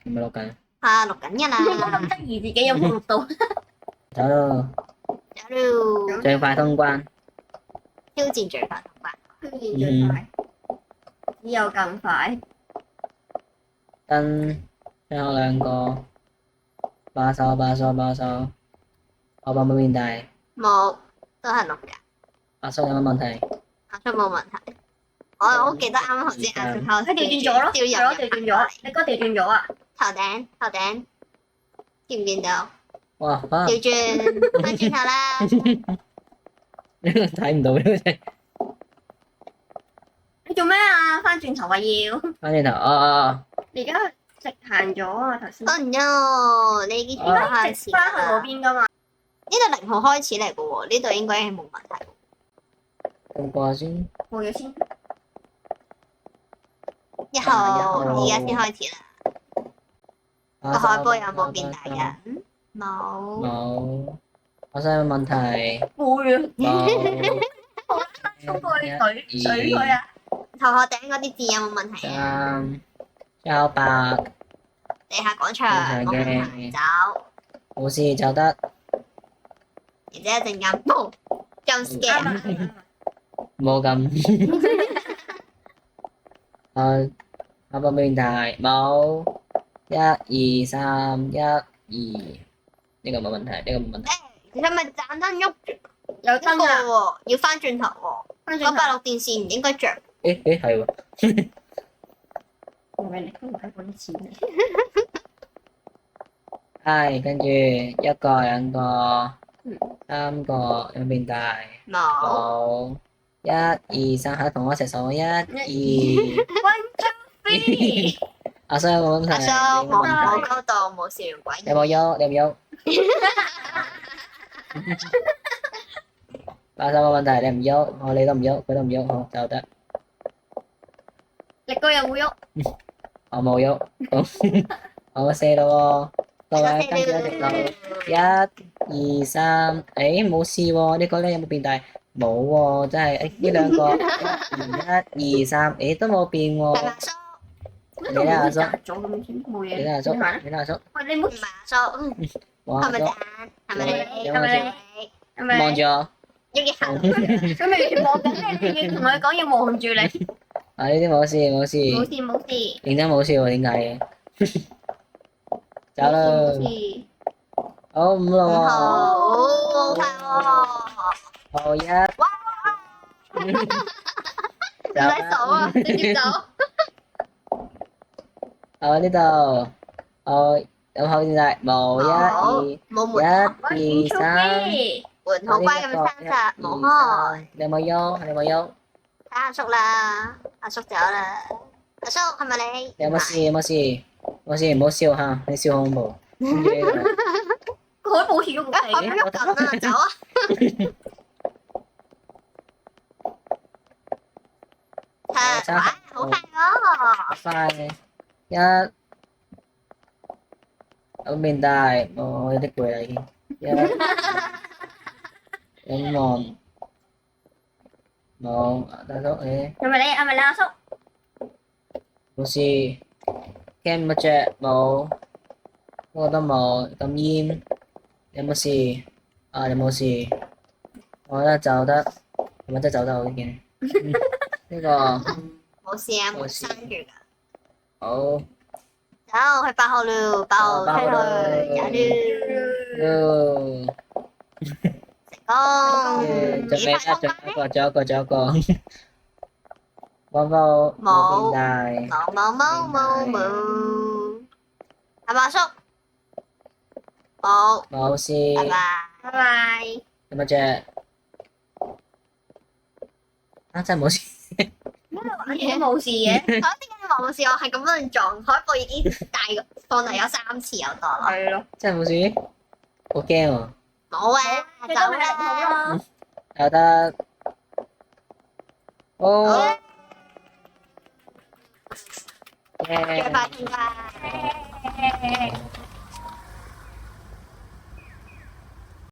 係咪錄緊？錄緊㗎啦。咁得意，自己有冇錄到？走咯，有咯，最快通關。挑戰最快通關。挑戰最快，只有更快。最後兩個，把手，我把冇變大。冇，都係錄㗎。阿叔有乜問題？阿叔冇問題。我好記得啱啱頭先阿叔喺度佢調轉咗咯，係咯，調轉咗。你嗰個調轉咗啊？頭頂，見唔見到？哇！調轉，翻轉頭啦。睇唔到呢個真係。你做咩啊？翻轉頭話要？翻轉頭，哦。你而家直行咗啊！頭先。Oh no！你已經應該開始直翻去嗰邊㗎嘛？呢度0號開始嚟嘅喎，呢度應該係冇問題。咁過下先。過咗先。1號，而家先開始啦。個海報有冇變大人？冇。冇。我想有問題。會啊！冇。衝過去水佢啊！頭殼頂嗰啲字有冇問題啊？ 3、9、8，地下廣場冇問題，走。冇事就得。然之後一陣間，boom，jump scare。冇咁。下個變大冇。1、2、3，1、2，呢個冇問題，呢個冇問題。你係咪盞燈喐住？有燈燈啊！喎，要翻轉頭喎。翻轉頭。嗰8路電線唔應該着。係喎。我咪你都唔係揾錢嘅。係，跟住1個、2個、3個，有冇變大？冇。冇。1、2、3，喺同我一齊數。1、2。One two three。阿叔有冇問題？阿叔冇高度，冇笑容鬼。有冇喐？你有冇喐？阿叔冇問題，你唔喐，你都唔喐，佢都唔喐，好就得。力哥有冇喐？我冇喐，好，我4咯喎，各位跟住一直數，1、2、3，誒冇事喎，呢個咧有冇變大？冇喎，真係，誒呢兩個，1、2、3，誒都冇變喎。係咪阿叔？你咧阿叔？做咁先冇嘢。你咧阿叔？你咧阿叔？喂，你唔好唔係阿叔，我阿叔係咪盞？係咪你？有冇事？係咪？望住我。喐一下。佢咪完全望緊你，你要同佢講要望住你。啊呢啲冇事冇事，冇事冇事。認真冇事喎，點解嘅？走啦，冇事。好5咯喎，好快喎！好1，唔使數啊，直接走。好呢度，好有後現在冇1、冇門。 2、1、2、3，門好乖咁樣閂實，冇開。你有冇喐？你有冇喐？睇阿叔啦，阿叔走啦。阿叔係咪你？有冇事？冇事，冇事，唔好笑嚇，你笑好恐怖。佢好保持咗個我地。喐緊啊，走啊！係，哇，好快喎！快1，有變大，我有啲攰啦已經。1，有望，冇，大叔誒。係咪你？係咪你阿叔？冇事，cam 乜啫？冇，我都冇咁煙，有冇事？啊，你冇事，我覺得走得，係咪真係走得好啲嘅？呢個冇事啊，門閂住㗎。好，走去8號咯，8號出去，走咯，成功。仲未得，仲有一個，冇變大，冇，係咪阿叔？冇，冇事，拜拜。拜拜。有乜啫？啊，真係冇事，嘢冇事嘅。我點解你話冇事？我係咁樣撞，海報已經放大咗3次有多咯。係咯。真係冇事，好驚喎，冇啊，你走都係力好啦。咯。有得，哦，最快通關。